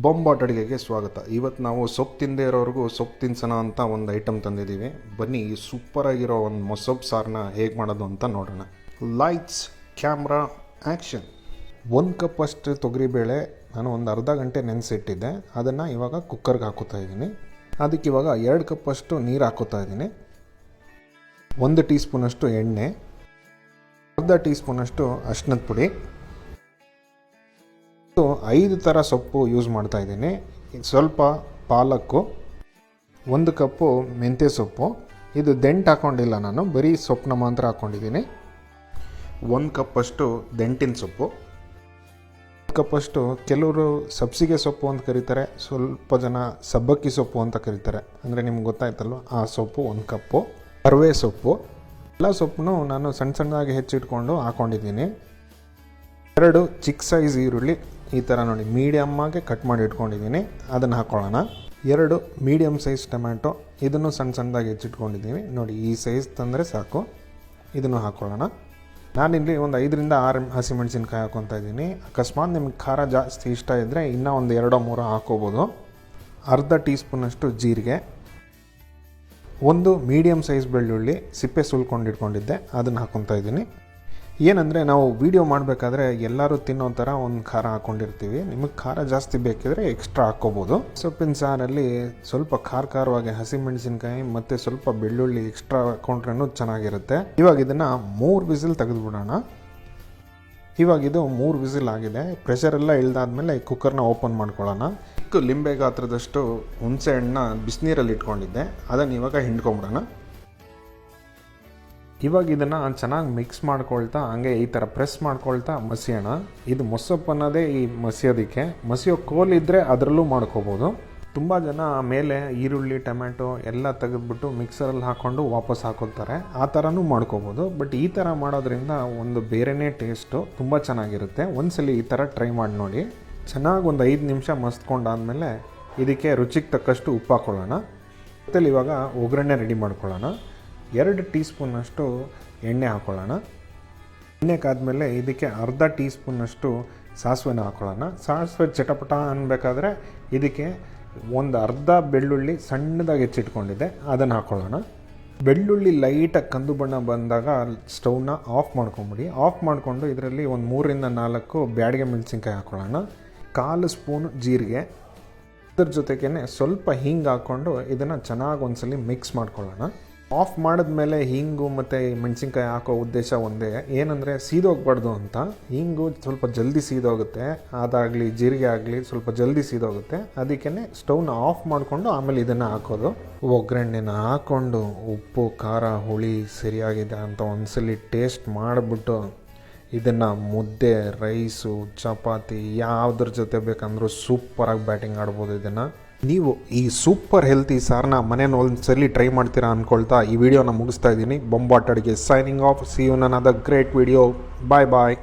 ಬೊಂಬಾಟ್ ಅಡುಗೆಗೆ ಸ್ವಾಗತ. ಇವತ್ತು ನಾವು ಸೊಪ್ಪು ತಿಂದೇ ಇರೋರಿಗೂ ಸೊಪ್ಪು ತಿನ್ಸೋಣ ಅಂತ ಒಂದು ಐಟಮ್ ತಂದಿದ್ದೀವಿ. ಬನ್ನಿ ಈ ಸೂಪರಾಗಿರೋ ಒಂದು ಮೊಸೊಪ್ಪು ಸಾರನ್ನ ಹೇಗೆ ಮಾಡೋದು ಅಂತ ನೋಡೋಣ. Lights, camera, action. 1 ಕಪ್ ಅಷ್ಟು ತೊಗರಿಬೇಳೆ ನಾನು ಒಂದು ಅರ್ಧ ಗಂಟೆ ನೆನೆಸಿಟ್ಟಿದ್ದೆ. ಅದನ್ನು ಇವಾಗ ಕುಕ್ಕರ್ಗೆ ಹಾಕೋತಾ ಇದ್ದೀನಿ. ಅದಕ್ಕೆ ಇವಾಗ 2 ಕಪ್ ಅಷ್ಟು ನೀರು ಹಾಕೋತಾ ಇದ್ದೀನಿ. 1 ಟೀ ಸ್ಪೂನಷ್ಟು ಎಣ್ಣೆ, ಅರ್ಧ ಟೀ ಸ್ಪೂನಷ್ಟು ಅರಿಶಿನದ ಪುಡಿ, 5 ಥರ ಸೊಪ್ಪು ಯೂಸ್ ಮಾಡ್ತಾ ಇದ್ದೀನಿ. ಸ್ವಲ್ಪ ಪಾಲಕ್ಕು, 1 ಕಪ್ಪು ಮೆಂತ್ಯ ಸೊಪ್ಪು. ಇದು ದಂಟು ಹಾಕ್ಕೊಂಡಿಲ್ಲ, ನಾನು ಬರೀ ಸೊಪ್ಪನ್ನ ಮಾತ್ರ ಹಾಕ್ಕೊಂಡಿದ್ದೀನಿ. 1 ಕಪ್ಪಷ್ಟು ದಂಟಿನ ಸೊಪ್ಪು, 1 ಕಪ್ಪಷ್ಟು ಕೆಲವರು ಸಬ್ಸಿಗೆ ಸೊಪ್ಪು ಅಂತ ಕರೀತಾರೆ, ಸ್ವಲ್ಪ ಜನ ಸಬ್ಬಕ್ಕಿ ಸೊಪ್ಪು ಅಂತ ಕರೀತಾರೆ, ಅಂದರೆ ನಿಮ್ಗೆ ಗೊತ್ತಾಯ್ತಲ್ವ, ಆ ಸೊಪ್ಪು 1 ಕಪ್ಪು. ಕರಿವೆ ಸೊಪ್ಪು, ಎಲ್ಲ ಸೊಪ್ಪನ್ನು ನಾನು ಸಣ್ಣ ಸಣ್ಣದಾಗಿ ಹೆಚ್ಚಿಟ್ಕೊಂಡು ಹಾಕ್ಕೊಂಡಿದ್ದೀನಿ. 2 ಚಿಕ್ಕ ಸೈಜ್ ಈರುಳ್ಳಿ, ಈ ಥರ ನೋಡಿ ಮೀಡಿಯಮ್ಮಾಗೆ ಕಟ್ ಮಾಡಿ ಇಟ್ಕೊಂಡಿದ್ದೀನಿ, ಅದನ್ನು ಹಾಕ್ಕೊಳ್ಳೋಣ. 2 ಮೀಡಿಯಮ್ ಸೈಜ್ ಟೊಮ್ಯಾಟೊ, ಇದನ್ನು ಸಣ್ಣ ಸಣ್ಣದಾಗಿ ಹೆಚ್ಚಿಟ್ಕೊಂಡಿದ್ದೀನಿ. ನೋಡಿ ಈ ಸೈಜ್ ತಂದರೆ ಸಾಕು. ಇದನ್ನು ಹಾಕ್ಕೊಳ್ಳೋಣ. ನಾನಿಲ್ಲಿ ಒಂದು 5ರಿಂದ 6 ಹಸಿಮೆಣಸಿನ್ಕಾಯಿ ಹಾಕ್ಕೊತಾ ಇದ್ದೀನಿ. ಅಕಸ್ಮಾತ್ ನಿಮ್ಗೆ ಖಾರ ಜಾಸ್ತಿ ಇಷ್ಟ ಇದ್ದರೆ ಇನ್ನೂ ಒಂದು 2-3 ಹಾಕ್ಕೋಬೋದು. ಅರ್ಧ ಟೀ ಸ್ಪೂನಷ್ಟು ಜೀರಿಗೆ, 1 ಮೀಡಿಯಮ್ ಸೈಜ್ ಬೆಳ್ಳುಳ್ಳಿ ಸಿಪ್ಪೆ ಸುಲ್ಕೊಂಡು ಇಟ್ಕೊಂಡಿದ್ದೆ, ಅದನ್ನು ಹಾಕ್ಕೊತಾ ಇದ್ದೀನಿ. ಏನಂದರೆ ನಾವು ವೀಡಿಯೋ ಮಾಡಬೇಕಾದ್ರೆ ಎಲ್ಲರೂ ತಿನ್ನೋ ಥರ ಒಂದು ಖಾರ ಹಾಕ್ಕೊಂಡಿರ್ತೀವಿ. ನಿಮಗೆ ಖಾರ ಜಾಸ್ತಿ ಬೇಕಿದ್ರೆ ಎಕ್ಸ್ಟ್ರಾ ಹಾಕ್ಕೋಬೋದು. ಸೊಪ್ಪಿನ ಸಾರಲ್ಲಿ ಸ್ವಲ್ಪ ಖಾರವಾಗಿ ಹಸಿಮೆಣಸಿನ್ಕಾಯಿ ಮತ್ತು ಸ್ವಲ್ಪ ಬೆಳ್ಳುಳ್ಳಿ ಎಕ್ಸ್ಟ್ರಾ ಹಾಕ್ಕೊಂಡ್ರೂ ಚೆನ್ನಾಗಿರುತ್ತೆ. ಇವಾಗ ಇದನ್ನು 3 ವಿಸಿಲ್ ತೆಗೆದುಬಿಡೋಣ. ಇವಾಗ ಇದು 3 ವಿಸಿಲ್ ಆಗಿದೆ. ಪ್ರೆಷರೆಲ್ಲ ಇಳ್ದಾದ್ಮೇಲೆ ಕುಕ್ಕರ್ನ ಓಪನ್ ಮಾಡ್ಕೊಳ್ಳೋಣ. ಲಿಂಬೆ ಗಾತ್ರದಷ್ಟು ಹುಣಸೆ ಹಣ್ಣನ್ನ ಬಿಸಿನೀರಲ್ಲಿ ಇಟ್ಕೊಂಡಿದ್ದೆ, ಅದನ್ನು ಇವಾಗ ಹಿಂಡ್ಕೊಂಬಿಡೋಣ. ಇವಾಗ ಇದನ್ನು ಚೆನ್ನಾಗಿ ಮಿಕ್ಸ್ ಮಾಡ್ಕೊಳ್ತಾ ಹಂಗೆ ಈ ಥರ ಪ್ರೆಸ್ ಮಾಡ್ಕೊಳ್ತಾ ಮಸಿಯೋಣ. ಇದು ಮೊಸೊಪ್ಪು ಅನ್ನೋದೇ ಈ ಮಸಿಯೋದಕ್ಕೆ. ಮಸಿಯೋ ಕೋಲಿದ್ದರೆ ಅದರಲ್ಲೂ ಮಾಡ್ಕೋಬೋದು. ತುಂಬ ಜನ ಮೇಲೆ ಈರುಳ್ಳಿ ಟೊಮ್ಯಾಟೊ ಎಲ್ಲ ತೆಗೆದುಬಿಟ್ಟು ಮಿಕ್ಸರಲ್ಲಿ ಹಾಕ್ಕೊಂಡು ವಾಪಸ್ ಹಾಕೋತಾರೆ, ಆ ಥರನೂ ಮಾಡ್ಕೋಬೋದು. ಬಟ್ ಈ ಥರ ಮಾಡೋದ್ರಿಂದ ಒಂದು ಬೇರೆಯೇ ಟೇಸ್ಟು, ತುಂಬ ಚೆನ್ನಾಗಿರುತ್ತೆ. ಒಂದ್ಸಲಿ ಈ ಥರ ಟ್ರೈ ಮಾಡಿ ನೋಡಿ. ಚೆನ್ನಾಗಿ ಒಂದು 5 ನಿಮಿಷ ಮಸ್ತ್ಕೊಂಡಾದ್ಮೇಲೆ ಇದಕ್ಕೆ ರುಚಿಗೆ ತಕ್ಕಷ್ಟು ಉಪ್ಪು ಹಾಕ್ಕೊಳ್ಳೋಣ. ಜೊತೆಲಿ ಇವಾಗ ಒಗ್ಗರಣೆ ರೆಡಿ ಮಾಡ್ಕೊಳ್ಳೋಣ. 2 ಟೀ ಸ್ಪೂನಷ್ಟು ಎಣ್ಣೆ ಹಾಕ್ಕೊಳ್ಳೋಣ. ಎಣ್ಣೆ ಕಾದ್ಮೇಲೆ ಇದಕ್ಕೆ ಅರ್ಧ ಟೀ ಸ್ಪೂನಷ್ಟು ಸಾಸಿವೆನ ಹಾಕ್ಕೊಳ್ಳೋಣ. ಸಾಸಿವೆ ಚಟಪಟ ಅನ್ನಬೇಕಾದ್ರೆ ಇದಕ್ಕೆ ಒಂದು ಅರ್ಧ ಬೆಳ್ಳುಳ್ಳಿ ಸಣ್ಣದಾಗಿ ಹೆಚ್ಚಿಟ್ಕೊಂಡಿದ್ದೆ, ಅದನ್ನು ಹಾಕ್ಕೊಳ್ಳೋಣ. ಬೆಳ್ಳುಳ್ಳಿ ಲೈಟಾಗಿ ಕಂದು ಬಣ್ಣ ಬಂದಾಗ ಸ್ಟವ್ನ ಆಫ್ ಮಾಡ್ಕೊಂಬಿಡಿ. ಆಫ್ ಮಾಡಿಕೊಂಡು ಇದರಲ್ಲಿ ಒಂದು 3ರಿಂದ 4 ಬ್ಯಾಡಗೆ ಮೆಣಸಿನ್ಕಾಯಿ ಹಾಕ್ಕೊಳ್ಳೋಣ. 1/4 ಸ್ಪೂನ್ ಜೀರಿಗೆ, ಅದ್ರ ಜೊತೆಗೇ ಸ್ವಲ್ಪ ಹಿಂಗೆ ಹಾಕ್ಕೊಂಡು ಇದನ್ನು ಚೆನ್ನಾಗಿ ಒಂದ್ಸಲಿ ಮಿಕ್ಸ್ ಮಾಡ್ಕೊಳ್ಳೋಣ. ಆಫ್ ಮಾಡಿದ್ಮೇಲೆ ಹಿಂಗು ಮತ್ತು ಮೆಣಸಿನ್ಕಾಯಿ ಹಾಕೋ ಉದ್ದೇಶ ಒಂದೇ, ಏನಂದರೆ ಸೀದೋಗ್ಬಾರ್ದು ಅಂತ. ಹಿಂಗು ಸ್ವಲ್ಪ ಜಲ್ದಿ ಸೀದೋಗುತ್ತೆ, ಅದಾಗಲಿ ಜೀರಿಗೆ ಆಗಲಿ ಸ್ವಲ್ಪ ಜಲ್ದಿ ಸೀದೋಗುತ್ತೆ. ಅದಕ್ಕೇ ಸ್ಟವ್ನ ಆಫ್ ಮಾಡಿಕೊಂಡು ಆಮೇಲೆ ಇದನ್ನು ಹಾಕೋದು. ಒಗ್ಗರಣೆನ ಹಾಕ್ಕೊಂಡು ಉಪ್ಪು ಖಾರ ಹುಳಿ ಸರಿಯಾಗಿದೆ ಅಂತ ಒಂದ್ಸಲಿ ಟೇಸ್ಟ್ ಮಾಡಿಬಿಟ್ಟು ಇದನ್ನು ಮುದ್ದೆ, ರೈಸು, ಚಪಾತಿ ಯಾವುದ್ರ ಜೊತೆ ಬೇಕಂದ್ರೂ ಸೂಪರಾಗಿ ಬ್ಯಾಟಿಂಗ್ ಆಡ್ಬೋದು. ಇದನ್ನು ನೀವು ಈ ಸೂಪರ್ ಹೆಲ್ತಿ ಸಾರನ್ನ ಮನೇಲಿ ಒಂದ್ಸಲಿ ಟ್ರೈ ಮಾಡ್ತೀರಾ ಅಂದ್ಕೊಳ್ತಾ ಈ ವಿಡಿಯೋನ ಮುಗಿಸ್ತಾ ಇದ್ದೀನಿ. ಬೊಂಬಾಟ್ ಅಡುಗೆ signing off. See you in another great video. Bye bye.